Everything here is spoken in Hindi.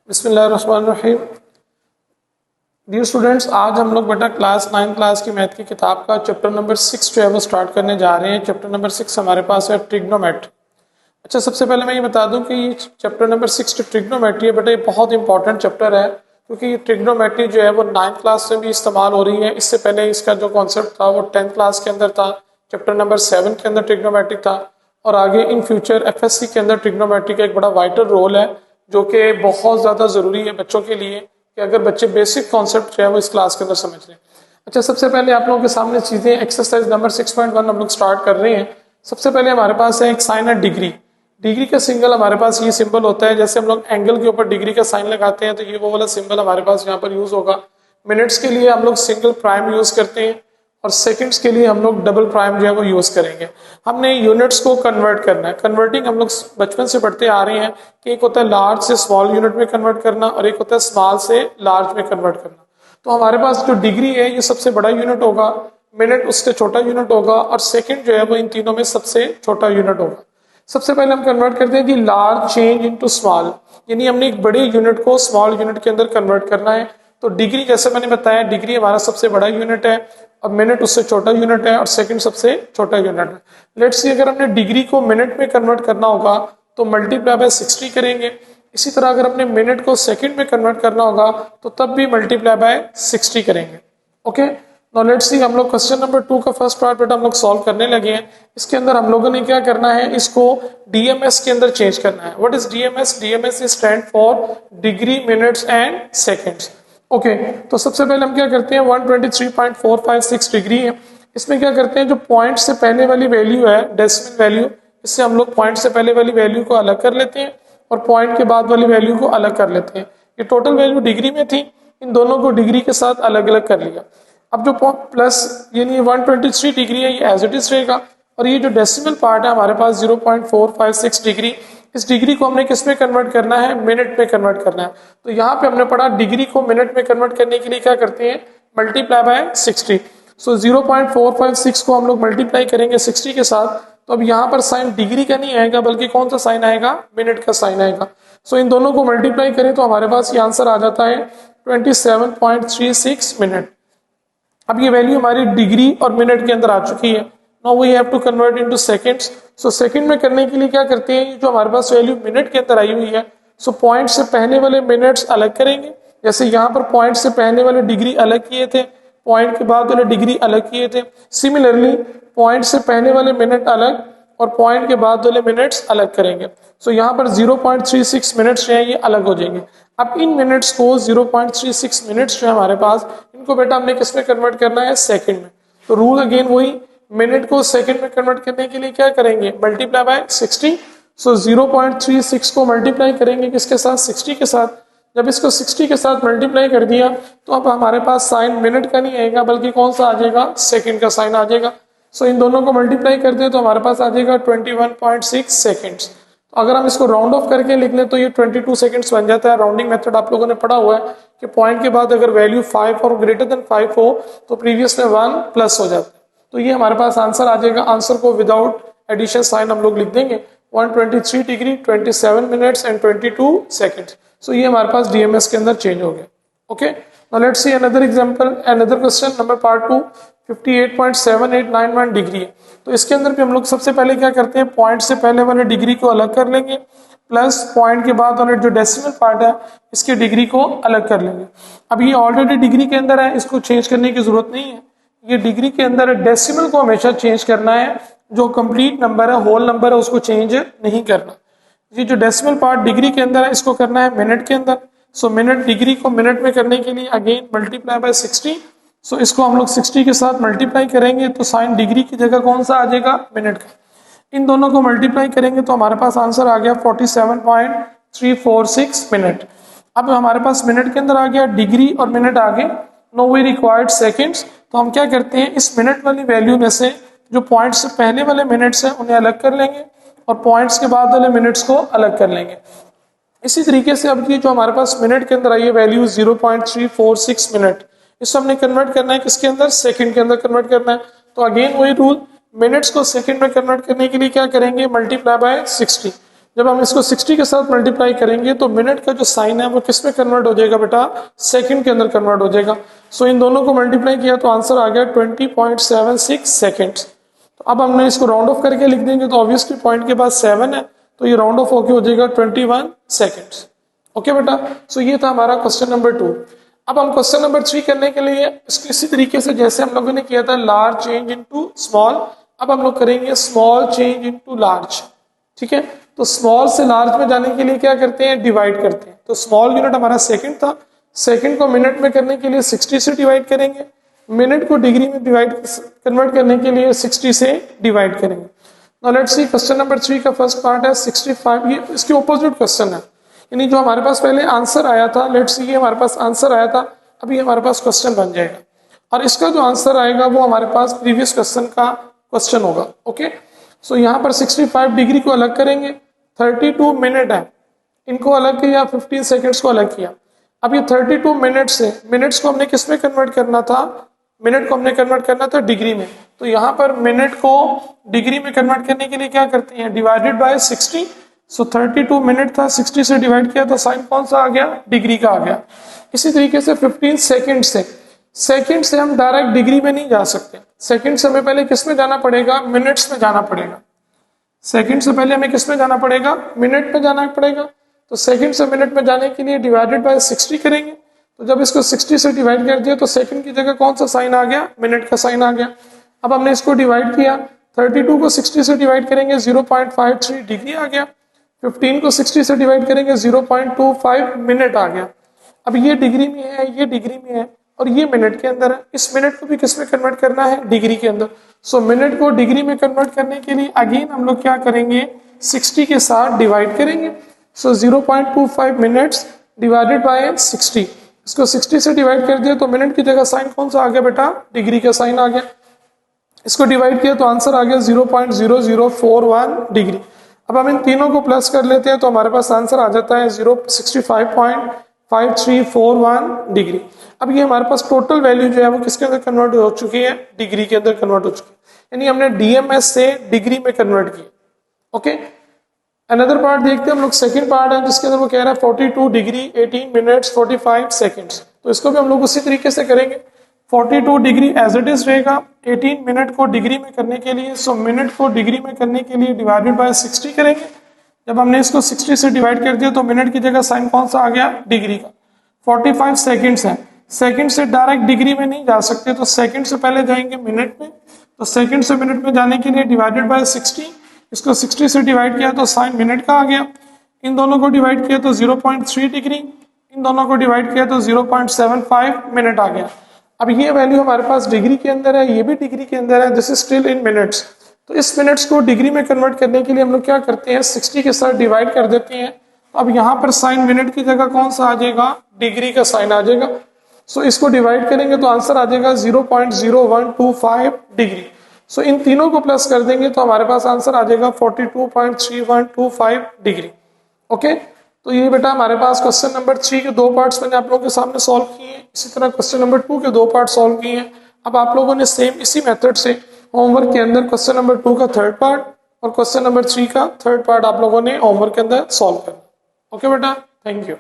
बिस्मिल्लाहिर्रहमानिर्रहीम। डियर स्टूडेंट्स, आज हम लोग बेटा क्लास 9 क्लास की मैथ की किताब का चैप्टर नंबर 6 जो है वो स्टार्ट करने जा रहे हैं। चैप्टर नंबर 6 हमारे पास है ट्रिग्नोमेट्री। अच्छा, सबसे पहले मैं ये बता दूं कि ये चैप्टर नंबर 6 जो ट्रिग्नोमेट्री है बेटा, ये बहुत इंपॉर्टेंट चैप्टर है, क्योंकि ट्रिग्नोमेट्री जो है वो 9th क्लास से भी इस्तेमाल हो रही है। इससे पहले इसका जो कॉन्सेप्ट था वो 10th क्लास के अंदर था, चैप्टर नंबर 7 के अंदर ट्रिग्नोमेट्री था, और आगे इन फ्यूचर एफएससी के अंदर ट्रिग्नोमेट्री का एक बड़ा वाइटल रोल है, जो कि बहुत ज़्यादा ज़रूरी है बच्चों के लिए कि अगर बच्चे बेसिक कॉन्सेप्ट जो है वो इस क्लास के अंदर समझ लें। अच्छा, सबसे पहले आप लोगों के सामने चीज़ें एक्सरसाइज नंबर 6.1 हम लोग स्टार्ट कर रहे हैं। सबसे पहले हमारे पास है एक साइन है डिग्री। डिग्री का सिंबल हमारे पास ये सिंबल होता है, जैसे हम लोग एंगल के ऊपर डिग्री का साइन लगाते हैं तो ये वो वाला सिंबल हमारे पास यहाँ पर यूज होगा। मिनट्स के लिए हम लोग सिंगल प्राइम यूज करते हैं और सेकंड्स के लिए हम लोग डबल प्राइम जो है वो यूज करेंगे। हमने यूनिट्स को कन्वर्ट करना है। कन्वर्टिंग हम लोग बचपन से पढ़ते आ रहे हैं कि एक होता है लार्ज से स्मॉल यूनिट में कन्वर्ट करना और एक होता है स्मॉल से लार्ज में कन्वर्ट करना। तो हमारे पास जो डिग्री है ये सबसे बड़ा यूनिट होगा, मिनट उससे छोटा यूनिट होगा और सेकंड जो है वो इन तीनों में सबसे छोटा यूनिट होगा। सबसे पहले हम कन्वर्ट करते हैं कि लार्ज चेंज इनटू स्मॉल, यानी हमने एक बड़े यूनिट को स्मॉल यूनिट के अंदर कन्वर्ट करना है। तो डिग्री, जैसे मैंने बताया, डिग्री हमारा सबसे बड़ा यूनिट है और मिनट उससे छोटा यूनिट है और सेकंड सबसे छोटा यूनिट है। लेट्स सी, अगर हमने डिग्री को मिनट में कन्वर्ट करना होगा तो मल्टीप्लाई बाय 60 करेंगे। इसी तरह अगर हमने मिनट को सेकंड में कन्वर्ट करना होगा तो तब भी मल्टीप्लाई बाय 60 करेंगे। ओके, नाउ लेट्स सी, हम लोग क्वेश्चन नंबर 2 का फर्स्ट पार्ट बेटा हम लोग सॉल्व करने लगे हैं। इसके अंदर हम लोगों ने क्या करना है, इसको डीएमएस के अंदर चेंज करना है। What is DMs? DMs is stand for degree, minutes and seconds. Okay, तो सबसे पहले हम क्या करते हैं, 123.456 डिग्री है। इसमें क्या करते हैं, जो पॉइंट से पहले वाली वैल्यू है डेसिमल वैल्यू, इससे हम लोग पॉइंट से पहले वाली वैल्यू को अलग कर लेते हैं और पॉइंट के बाद वाली वैल्यू को अलग कर लेते हैं। ये टोटल वैल्यू डिग्री में थी, इन दोनों को डिग्री के साथ अलग अलग कर लिया। अब जो प्लस यानी 123 डिग्री है ये एज इट इज रहेगा, और ये जो डेसिमल पार्ट है हमारे पास 0.456 डिग्री, इस डिग्री को हमने किस में कन्वर्ट करना है, मिनट में कन्वर्ट करना है। तो यहाँ पे हमने पढ़ा डिग्री को मिनट में कन्वर्ट करने के लिए क्या करते हैं, मल्टीप्लाई बाय 60। सो 0.456 को हम लोग मल्टीप्लाई करेंगे 60 के साथ, तो अब यहाँ पर साइन डिग्री का नहीं आएगा बल्कि कौन सा साइन आएगा, मिनट का साइन आएगा। सो इन दोनों को मल्टीप्लाई करें तो हमारे पास ये आंसर आ जाता है 27.36 मिनट। अब ये वैल्यू हमारी डिग्री और मिनट के अंदर आ चुकी है। Now we have to convert into seconds. So second में करने के लिए क्या करते हैं, जो हमारे पास वैल्यू मिनट के अंदर आई हुई है, सो पॉइंट से पहले वाले मिनट्स अलग करेंगे। जैसे यहाँ पर पॉइंट से पहले वाले डिग्री अलग किए थे, पॉइंट के बाद वाले डिग्री अलग किए थे। सिमिलरली पॉइंट से पहले वाले मिनट अलग और पॉइंट के बाद वाले मिनट्स अलग करेंगे। सो यहाँ पर 0.36 मिनट्स जो है ये अलग हो जाएंगे। अब इन मिनट्स को 0.36 मिनट्स जो है हमारे पास, इनको बेटा हमने किस में कन्वर्ट करना है, सेकंड में। तो रूल अगेन वही, मिनट को सेकंड में कन्वर्ट करने के लिए क्या करेंगे, मल्टीप्लाई बाय 60। सो 0.36 को मल्टीप्लाई करेंगे किसके साथ, 60 के साथ। जब इसको 60 के साथ मल्टीप्लाई कर दिया तो अब हमारे पास साइन मिनट का नहीं आएगा बल्कि कौन सा आ जाएगा, सेकंड का साइन आ जाएगा। सो इन दोनों को मल्टीप्लाई कर दे तो हमारे पास आ जाएगा 21.6 सेकेंड्स। तो अगर हम इसको राउंड ऑफ करके लिख लें तो ये 22 सेकंड्स बन जाता है। राउंडिंग मेथड आप लोगों ने पढ़ा हुआ है कि पॉइंट के बाद अगर वैल्यू 5 और ग्रेटर देन 5 हो तो प्रीवियस में 1 प्लस हो जाता है। तो ये हमारे पास आंसर आ जाएगा। आंसर को विदाउट एडिशन साइन हम लोग लिख देंगे 123 डिग्री 27 मिनट्स एंड 22 सेकेंड्स। सो ये हमारे पास डीएमएस के अंदर चेंज हो गया। Okay, now let's see another example, another question number part 2, 58.7891 degree है। तो इसके अंदर भी हम लोग सबसे पहले क्या करते हैं, पॉइंट से पहले वाले डिग्री को अलग कर लेंगे प्लस पॉइंट के बाद वाले जो डेसिमल पार्ट है इसकी डिग्री को अलग कर लेंगे। अब ये ऑलरेडी डिग्री के अंदर है, इसको चेंज करने की जरूरत नहीं है। ये डिग्री के अंदर डेसिमल को हमेशा चेंज करना है, जो कंप्लीट नंबर है, होल नंबर है, उसको चेंज नहीं करना। ये जो डेसिमल पार्ट डिग्री के अंदर है इसको करना है मिनट के अंदर। सो मिनट, डिग्री को मिनट में करने के लिए अगेन मल्टीप्लाई बाय 60। सो इसको हम लोग 60 के साथ मल्टीप्लाई करेंगे तो साइन डिग्री की जगह कौन सा आ जाएगा, मिनट का। इन दोनों को मल्टीप्लाई करेंगे तो हमारे पास आंसर आ गया 47.346 मिनट। अब हमारे पास मिनट के अंदर आ गया, डिग्री और मिनट आ गए। Now we required seconds. तो हम क्या करते हैं, इस मिनट वाली वैल्यू में से जो पॉइंट से पहले वाले मिनट्स हैं उन्हें अलग कर लेंगे और पॉइंट्स के बाद वाले मिनट्स को अलग कर लेंगे। इसी तरीके से अब ये जो हमारे पास मिनट के अंदर आई है वैल्यू 0.346 मिनट, इसको हमने कन्वर्ट करना है किसके अंदर, सेकंड के अंदर कन्वर्ट करना है। तो अगेन वही रूल, मिनट्स को सेकंड में कन्वर्ट करने के लिए क्या करेंगे, मल्टीप्लाई बाय 60। जब हम इसको 60 के साथ मल्टीप्लाई करेंगे तो मिनट का जो साइन है वो किस में कन्वर्ट हो जाएगा बेटा, सेकंड के अंदर कन्वर्ट हो जाएगा। सो इन दोनों को मल्टीप्लाई किया तो आंसर आ गया 20.76 सेकेंड्स। तो अब हमने इसको राउंड ऑफ करके लिख देंगे तो ऑब्वियसली पॉइंट के बाद 7 है तो ये राउंड ऑफ होके हो जाएगा 21 सेकेंड्स। ओके बेटा, सो ये था हमारा क्वेश्चन नंबर 2। अब हम क्वेश्चन नंबर 3 करने के लिए इसको इसी तरीके से जैसे हम लोगों ने किया था लार्ज चेंज इनटू स्मॉल, अब हम लोग करेंगे स्मॉल चेंज इनटू लार्ज। ठीक है, तो स्मॉल से लार्ज में जाने के लिए क्या करते हैं, डिवाइड करते हैं। तो स्मॉल यूनिट हमारा सेकंड था, सेकंड को मिनट में करने के लिए 60 से डिवाइड करेंगे, मिनट को डिग्री में डिवाइड कन्वर्ट करने के लिए 60 से डिवाइड करेंगे। Now let's see question number 3 का फर्स्ट पार्ट है 65, ये इसके ऑपोजिट क्वेश्चन है, यानी जो हमारे पास पहले आंसर आया था, लेट्स सी ये हमारे पास आंसर आया था, अभी हमारे पास क्वेश्चन बन जाएगा और इसका जो आंसर आएगा वो हमारे पास प्रीवियस क्वेश्चन का क्वेश्चन होगा। ओके, सो यहाँ पर 65 डिग्री को अलग करेंगे, 32 मिनट है, इनको अलग किया, 15 सेकेंड्स को अलग किया। अब ये 32 मिनट से मिनट्स को हमने किस में कन्वर्ट करना था, मिनट को हमने कन्वर्ट करना था डिग्री में। तो यहाँ पर मिनट को डिग्री में कन्वर्ट करने के लिए क्या करते हैं, डिवाइडेड बाय 60। सो 32 मिनट था, 60 से डिवाइड किया तो साइन कौन सा आ गया, डिग्री का आ गया। इसी तरीके से 15 सेकेंड से, सेकेंड से हम डायरेक्ट डिग्री में नहीं जा सकते, सेकेंड से हमें पहले किस में जाना पड़ेगा, मिनट्स में जाना पड़ेगा। सेकेंड से पहले हमें किस में जाना पड़ेगा, मिनट में जाना पड़ेगा। तो सेकेंड से मिनट में जाने के लिए डिवाइडेड बाय 60 करेंगे, तो जब इसको 60 से डिवाइड कर दिया तो सेकंड की जगह कौन सा साइन आ गया, मिनट का साइन आ गया। अब हमने इसको डिवाइड किया, 32 को 60 से डिवाइड करेंगे 0.53 डिग्री आ गया, 15 को 60 से डिवाइड करेंगे 0.25 मिनट आ गया। अब ये डिग्री में है, ये डिग्री में है और ये मिनट के अंदर है, इस मिनट को भी किस में कन्वर्ट करना है, डिग्री के अंदर। सो मिनट को डिग्री में कन्वर्ट करने के लिए अगेन हम लोग क्या करेंगे, 60 के साथ डिवाइड करेंगे। सो 0.25 मिनट्स डिवाइडेड बाय 60, इसको 60 से डिवाइड कर दिया तो मिनट की जगह साइन कौन सा आ गया बेटा, डिग्री का साइन आ गया। इसको डिवाइड किया तो आंसर आ गया 0.0041 डिग्री। अब हम इन तीनों को प्लस कर लेते हैं तो हमारे पास आंसर आ जाता है 65.5341 डिग्री। अब ये हमारे पास टोटल वैल्यू जो है वो किसके अंदर कन्वर्ट हो चुकी है, डिग्री के अंदर कन्वर्ट हो चुकी है, यानी हमने डीएमएस से डिग्री में कन्वर्ट किया। ओके, अनदर पार्ट देखते हैं हम लोग, सेकंड पार्ट है जिसके अंदर वो कह रहा है 42 डिग्री 18 मिनट्स 45 सेकंड्स। तो इसको भी हम लोग उसी तरीके से करेंगे, 42 डिग्री एज इट इज रहेगा, 18 मिनट को डिग्री में करने के लिए, सो मिनट को डिग्री में करने के लिए डिवाइडेड बाय 60 करेंगे। जब हमने इसको 60 से डिवाइड कर दिया तो मिनट की जगह साइन कौन सा आ गया, डिग्री का। 45 सेकंड्स है, सेकंड से डायरेक्ट डिग्री में नहीं जा सकते तो सेकंड से पहले जाएंगे मिनट में, तो सेकंड से मिनट में जाने के लिए डिवाइडेड बाय 60, इसको 60 से डिवाइड किया तो साइन मिनट का आ गया। इन दोनों को डिवाइड किया तो 0.3 डिग्री, इन दोनों को डिवाइड किया तो 0.75 मिनट आ गया। अब ये वैल्यू हमारे पास डिग्री के अंदर है, ये भी डिग्री के अंदर है, this is still in minutes. तो इस मिनट्स को डिग्री में कन्वर्ट करने के लिए हम लोग क्या करते हैं, 60 के साथ डिवाइड कर देते हैं। अब यहाँ पर साइन मिनट की जगह कौन सा आ जाएगा, डिग्री का साइन आ जाएगा। सो इसको डिवाइड करेंगे तो आंसर आ जाएगा 0.0125 डिग्री। सो इन तीनों को प्लस कर देंगे तो हमारे पास आंसर आ जाएगा 42.3125 डिग्री। ओके, तो ये बेटा हमारे पास क्वेश्चन नंबर 3 के 2 पार्ट्स मैंने आप लोगों के सामने सॉल्व किए हैं। इसी तरह क्वेश्चन नंबर 2 के 2 पार्ट सॉल्व किए हैं। अब आप लोगों ने सेम इसी मेथड से होमवर्क के अंदर क्वेश्चन नंबर 2 का थर्ड पार्ट और क्वेश्चन नंबर 3 का थर्ड पार्ट आप लोगों ने होमवर्क के अंदर सॉल्व करना। ओके बेटा, थैंक यू।